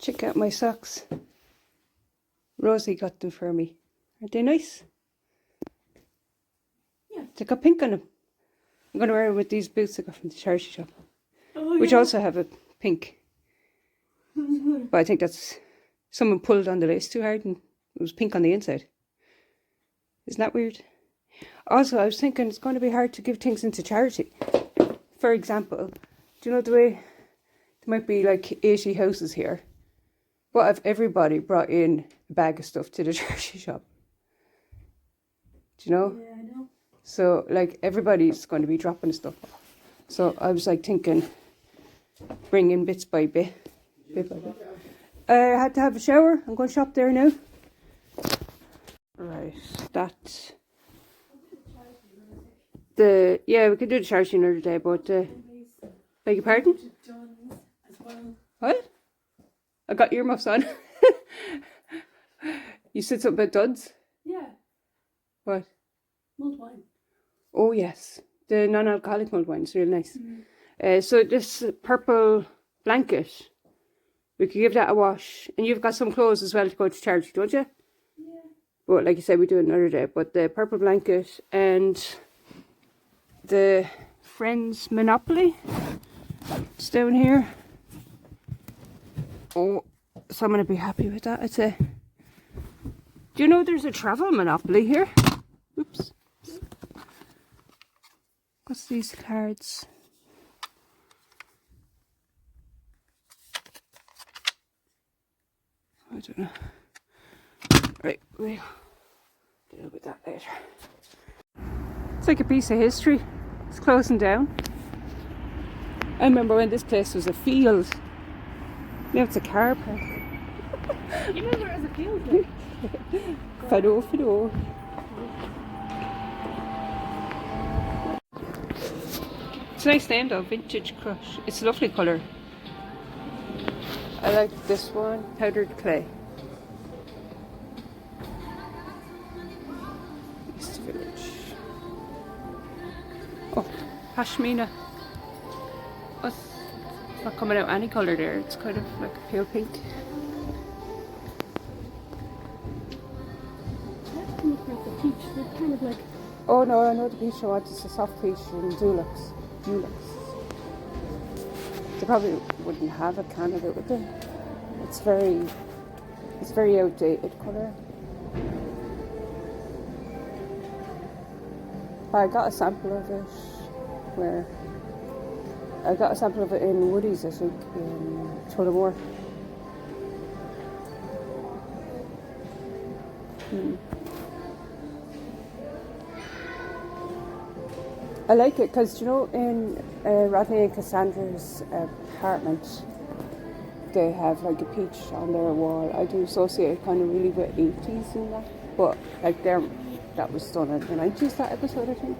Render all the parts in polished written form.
Check out my socks. Rosie got them for me. Aren't they nice? Yeah. They got pink on them. I'm going to wear it with these boots I got from the charity shop. Oh, which yeah. also have a pink. But I think that's... Someone pulled on the lace too hard and it was pink on the inside. Isn't that weird? Also, I was thinking it's going to be hard to give things into charity. For example, do you know the way there might be like 80 houses here? What if everybody brought in a bag of stuff to the charity shop? Do you know? Yeah, I know. So, like, everybody's going to be dropping stuff off. So, I was like thinking, bring in bits by bit. Bit by bit. I had to have a shower. I'm going to shop there now. Right, that. Yeah, we could do the charity another day, but beg your pardon? What? I got earmuffs on. You said something about duds? Yeah. What? Mulled wine. Oh yes, the non-alcoholic mulled wine is really nice. So this purple blanket, we could give that a wash. And you've got some clothes as well to go to charity, don't you? Yeah. But like you said, we do it another day. But the purple blanket and the Friends Monopoly, it's down here. Oh, so I'm going to be happy with that, I'd say. Do you know there's a travel Monopoly here? Oops. What's these cards? I don't know. Right, we'll deal with that later. It's like a piece of history. It's closing down. I remember when this place was a field. Now it's a car park. You remember it as a field trip? Fido. It's a nice name though, Vintage Crush. It's a lovely colour. I like this one, Powdered Clay. East Village. Oh, Pashmina. Oh, it's not coming out any colour there, it's kind of like a pale pink. That's kind of like a peach. They're kind of like... Oh no, I know the peach I want. It's a soft peach and Dulux. They probably wouldn't have a Canada, would they? It's very outdated colour. But I got a sample of it in Woody's, I think, in Tullamore. I like it because, you know, in Rodney and Cassandra's apartment, they have like a peach on their wall. I do associate it kind of really with 80s and that, but like that was done in the 90s, that episode, I think.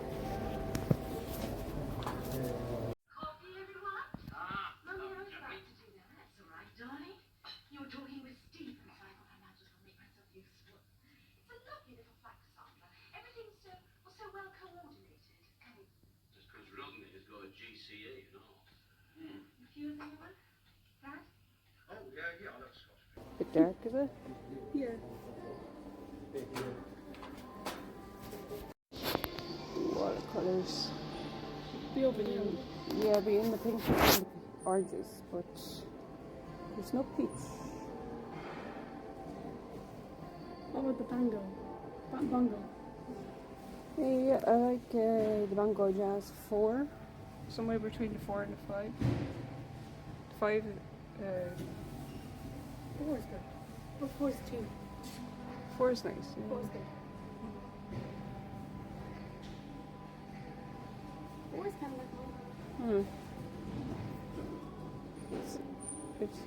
Coffee, everyone? Mummy, I was about to do that. That's all right, darling. You were talking with Stephen, so I thought I might as well make myself useful. It's a lovely little flat, Cassandra. Everything's so well coordinated. Just because Rodney has got a GCE, you know. A few of them, Dad? Oh, yeah, I love Scotch. Bit dark, is it? Yeah. Watercolours. Be over here. Yeah, be in the pink and the oranges, but there's no peach. What about the bango? Bongo. Yeah, I like the Mango Jazz 4. Somewhere between the 4 and the 5. The 5, 4 is good. Oh, 4 is 2. 4 is nice. Yeah. 4 is good. 4 is kind of like mine.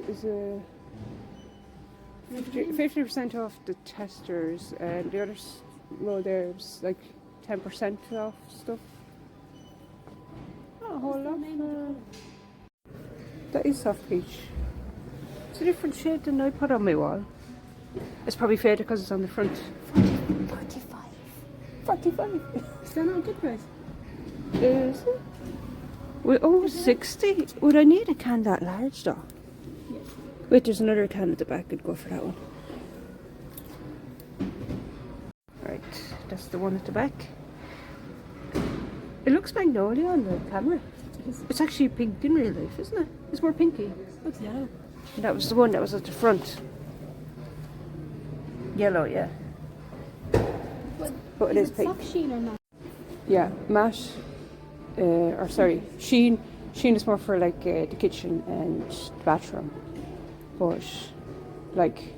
It's a 50% off the testers, and the other row there's like 10% off stuff. Not a whole lot. That is soft peach. It's a different shade than I put on my wall. It's probably faded because it's on the front. 45. Is that not a good price? Is it? Well, 60? Would I need a can that large though? Yes. Wait, there's another can at the back. I'd go for that one. Right, that's the one at the back. It looks magnolia on the camera. It's actually pink in real life, isn't it? It's more pinky. Looks yellow. That was the one that was at the front. Yellow, yeah. But it is pink. Soft sheen or not? Yeah, matte. Or sorry, sheen. Sheen is more for like the kitchen and the bathroom. But like,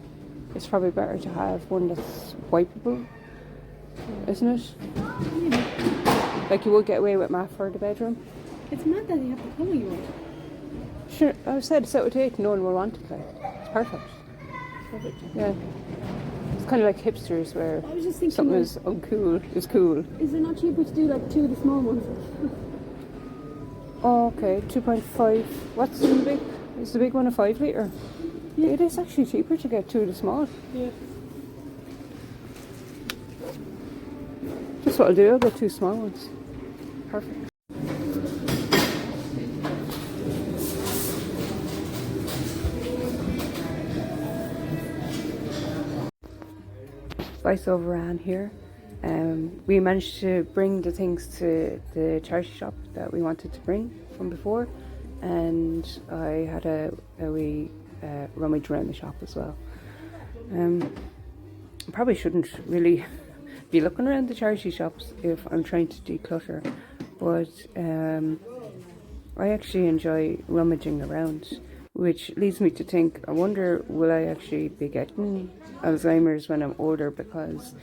it's probably better to have one that's wipeable, isn't it? Yeah. Like you would get away with matte for the bedroom. It's mad that they have the colour you want. Sure, I said it's out of date. No one will want it. Like, it's perfect. Perfect. Yeah. It's kind of like hipsters where I was just thinking, something like, is uncool is cool. is it not cheaper to do like 2 of the small ones? Oh, okay, 2.5. What's in the big? Is the big one a 5 litre? Yeah, it is actually cheaper to get 2 of the small. Yeah. That's what I'll do. I'll get 2 small ones. Perfect. Vice overran here. We managed to bring the things to the charity shop that we wanted to bring from before, and I had a wee rummage around the shop as well. I probably shouldn't really be looking around the charity shops if I'm trying to declutter, but I actually enjoy rummaging around, which leads me to think, I wonder will I actually be getting Alzheimer's when I'm older, because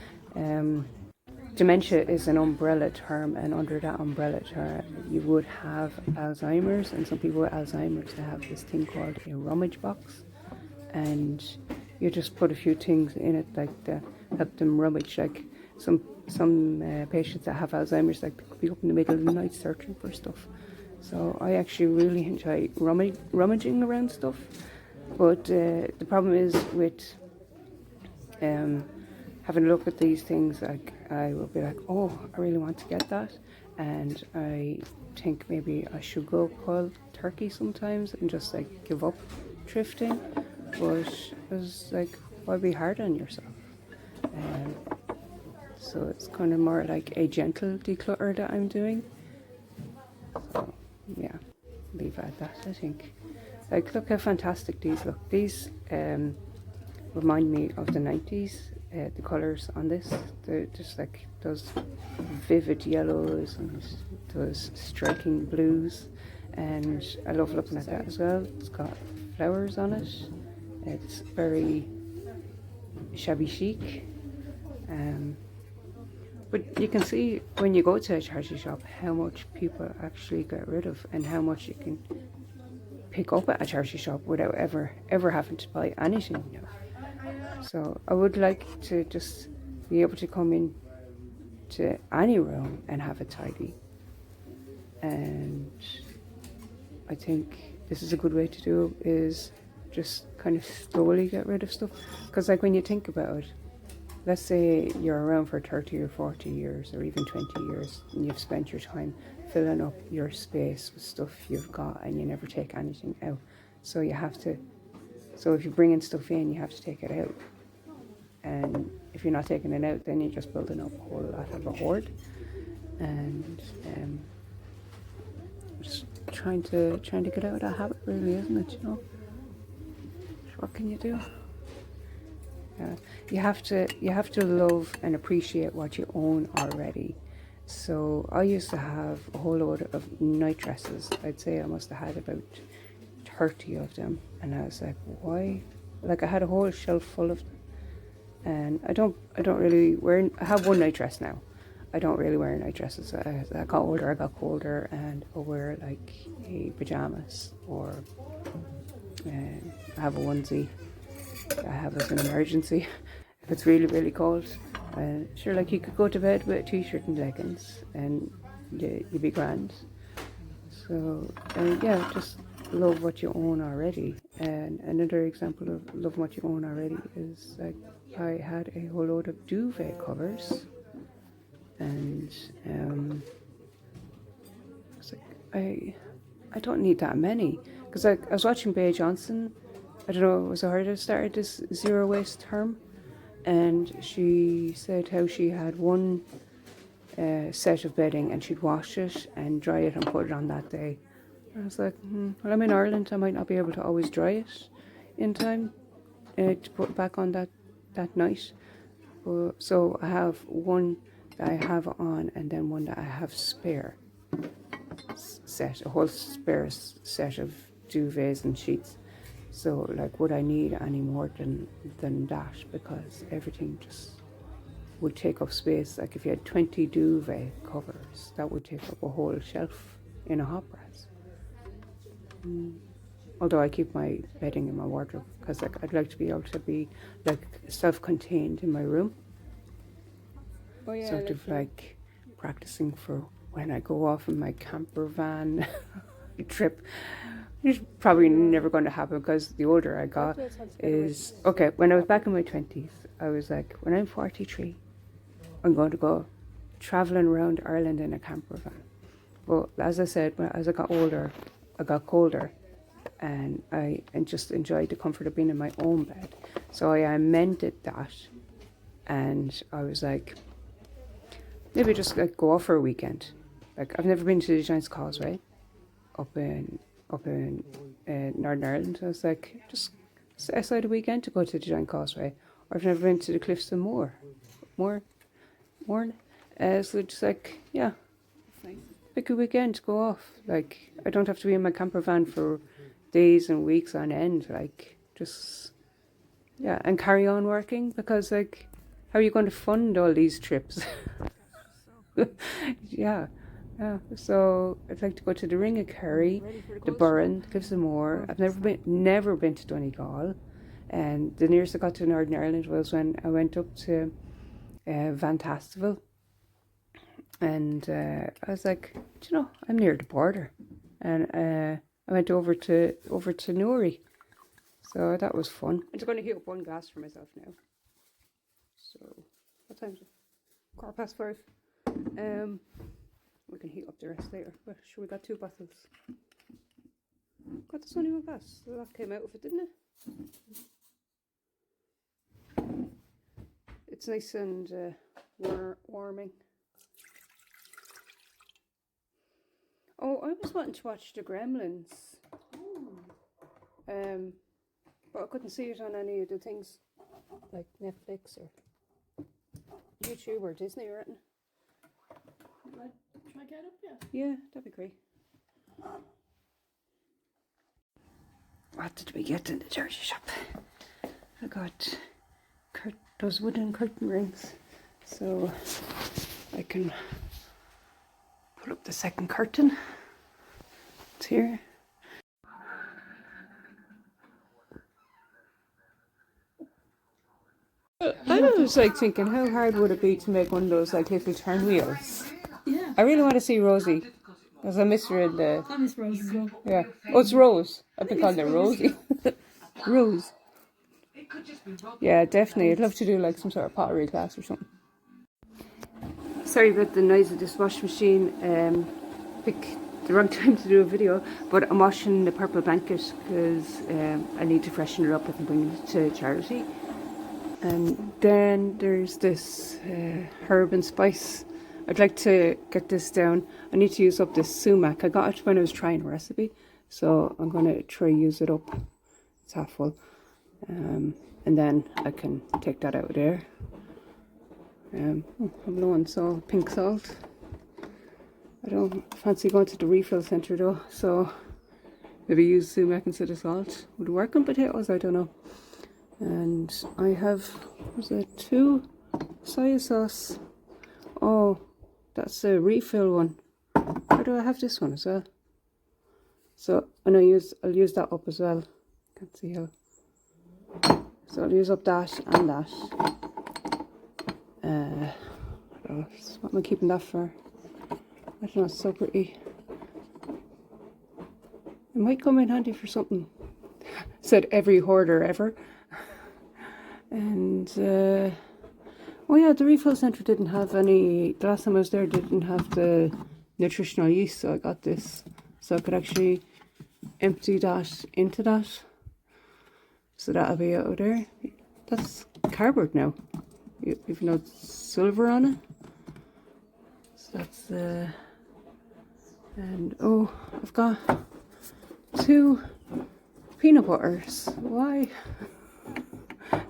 dementia is an umbrella term, and under that umbrella term you would have Alzheimer's, and some people with Alzheimer's they have this thing called a rummage box, and you just put a few things in it like to help them rummage. Like some patients that have Alzheimer's, like they could be up in the middle of the night searching for stuff. So I actually really enjoy rummaging around stuff, but the problem is with having a look at these things, like I will be like, oh, I really want to get that, and I think maybe I should go cold turkey sometimes and just like give up thrifting, but it's like, why be hard on yourself? So it's kind of more like a gentle declutter that I'm doing. So yeah, leave it at that, I think. Like, look how fantastic these look. These remind me of the 90s. The colours on this, they're just like those vivid yellows and those striking blues, and I love looking at that as well. It's got flowers on it. It's very shabby chic. But you can see when you go to a charity shop how much people actually get rid of, and how much you can pick up at a charity shop without ever having to buy anything new. So I would like to just be able to come in to any room and have it tidy, and I think this is a good way to do it, is just kind of slowly get rid of stuff. Because like when you think about it, let's say you're around for 30 or 40 years or even 20 years and you've spent your time filling up your space with stuff you've got and you never take anything out. So you have to, so if you bring in stuff in, you have to take it out. And if you're not taking it out, then you're just building up a whole lot of a hoard. And just trying to get out of that habit, really, isn't it? You know, what can you do? You have to love and appreciate what you own already. So I used to have a whole load of night dresses. I'd say I must have had about 30 of them, and I was like, why? Like, I had a whole shelf full of them, and I don't really wear. I have one night dress now. I don't really wear night dresses. As I got older, I got colder, and I wear like pajamas, or I have a onesie I have as an emergency if it's really, really cold. Sure, like you could go to bed with a t-shirt and leggings and you'd be grand. So yeah, just love what you own already. And another example of love what you own already is like I had a whole load of duvet covers, and I was like, I don't need that many, because I was watching Bay Johnson I don't know, it was her that started this zero waste term, and she said how she had one set of bedding and she'd wash it and dry it and put it on that day. I was like, well, I'm in Ireland, I might not be able to always dry it in time to put back on that night. So I have one that I have on and then one that I have spare set, a whole spare set of duvets and sheets. So like, would I need any more than that? Because everything just would take up space. Like if you had 20 duvet covers, that would take up a whole shelf in a hot press. Although I keep my bedding in my wardrobe because like I'd like to be able to be like self-contained in my room. Oh yeah. Sort of like practicing for when I go off in my camper van trip. It's probably never going to happen because the older I got is... Okay, when I was back in my 20s, I was like, when I'm 43, I'm going to go travelling around Ireland in a camper van. Well, as I said, as I got older, I got colder, and I just enjoyed the comfort of being in my own bed. So I amended that, and I was like, maybe just like go off for a weekend. Like I've never been to the Giant's Causeway up in Northern Ireland. I was like, just set aside a weekend to go to the Giant Causeway. Or I've never been to the Cliffs of Moher. So just like, yeah, pick a weekend to go off. Like I don't have to be in my camper van for days and weeks on end. Like just, yeah, and carry on working because like, how are you going to fund all these trips? Yeah. So I'd like to go to the Ring of Kerry, the Burren, Cliffs of Moher. I've never been to Donegal, and the nearest I got to Northern Ireland was when I went up to Vantastival, and I was like, do you know, I'm near the border, and I went over to Newry, so that was fun. I'm just going to heat up one glass for myself now. So what time is it? 5:15. We can heat up the rest later. But sure, we got 2 bottles. Got this only one glass. So that came out of it, didn't it? It's nice and warming. Oh, I was wanting to watch the Gremlins. But I couldn't see it on any of the things like Netflix or YouTube or Disney or anything. Try get up, yeah. Yeah, that'd be great. What did we get in the charity shop? I got those wooden curtain rings, so I can pull up the second curtain. It's here. I was like thinking, how hard would it be to make one of those like little turn wheels? Yeah. I really want to see Rosie, because I miss her in the... I miss Rose as well. Yeah. Oh, it's Rose. I've been calling her Rosie. Rose. Yeah, definitely. I'd love to do like some sort of pottery class or something. Sorry about the noise of this washing machine. Pick the wrong time to do a video, but I'm washing the purple blanket because I need to freshen it up and bring it to charity. And then there's this herb and spice. I'd like to get this down. I need to use up this sumac. I got it when I was trying a recipe, so I'm going to try use it up. It's half full. And then I can take that out of there. I'm low on pink salt. I don't fancy going to the refill centre though, so maybe use sumac instead of salt. Would work on potatoes, I don't know. And I have, was it 2 soy sauce? Oh, that's a refill one. Why do I have this one as well? So, and I'll use that up as well. Can't see how. So I'll use up that and that. What am I keeping that for? I don't know, it's so pretty. It might come in handy for something. Said every hoarder ever. And oh yeah, the refill centre didn't have any, the last time I was there didn't have the nutritional yeast, so I got this so I could actually empty that into that. So that'll be out there. That's cardboard now, even though it's silver on it. So that's and oh, I've got 2 peanut butters. Why?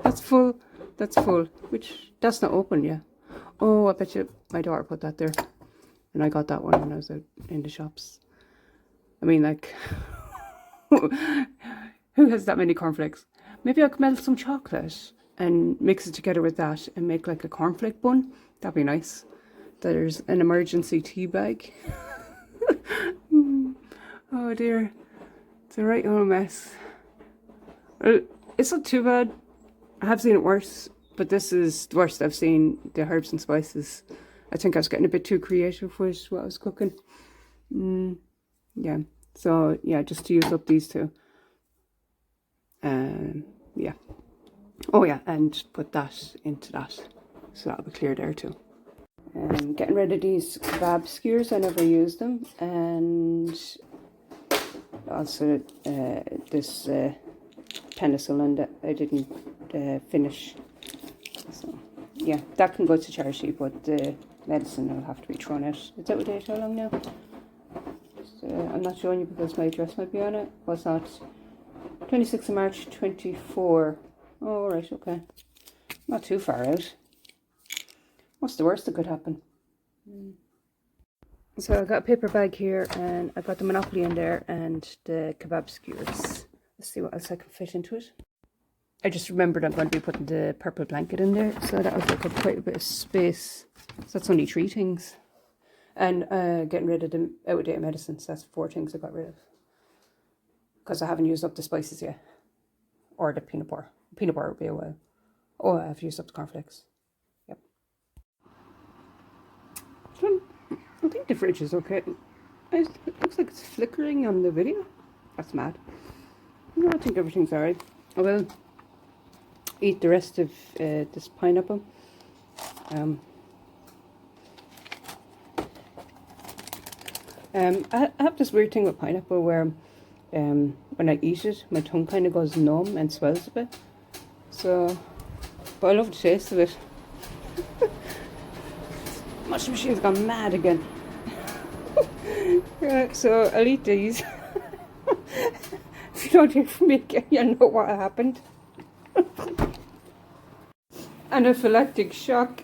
That's full. That's full. Which that's not open yet. Oh, I bet you my daughter put that there, and I got that one when I was out in the shops. I mean, like, who has that many cornflakes? Maybe I could melt some chocolate and mix it together with that and make like a cornflake bun. That'd be nice. There's an emergency tea bag. Oh dear, it's a right old mess. Well, it's not too bad. I have seen it worse, but this is the worst I've seen. The herbs and spices. I think I was getting a bit too creative with what I was cooking. Yeah, so yeah, just to use up these 2. Yeah. Oh yeah, and put that into that. So that'll be clear there too. Getting rid of these kebab skewers. I never used them. And also this penicillin that I didn't finish. So yeah, that can go to charity, but the medicine will have to be thrown out. It's out of date how long now? I'm not showing you because my address might be on it. Well, it's not. 26th of March 24. Oh, right, okay. Not too far out. What's the worst that could happen? So I got a paper bag here, and I got the Monopoly in there and the kebab skewers. Let's see what else I can fit into it. I just remembered I'm going to be putting the purple blanket in there, so that'll take up quite a bit of space. So that's only 3 things. And getting rid of the out-of-date medicines. That's 4 things I got rid of. Because I haven't used up the spices yet. Or the peanut butter. Peanut butter will be a while. Oh, I've used up the cornflakes. Yep. So, I think the fridge is okay. It looks like it's flickering on the video. That's mad. No, I think everything's alright. I will eat the rest of this pineapple. I have this weird thing with pineapple where when I eat it, my tongue kind of goes numb and swells a bit. So, but I love the taste of it. Washing machine's gone mad again. Right, so I'll eat these. If you don't hear from me again, you know what happened. Anaphylactic shock.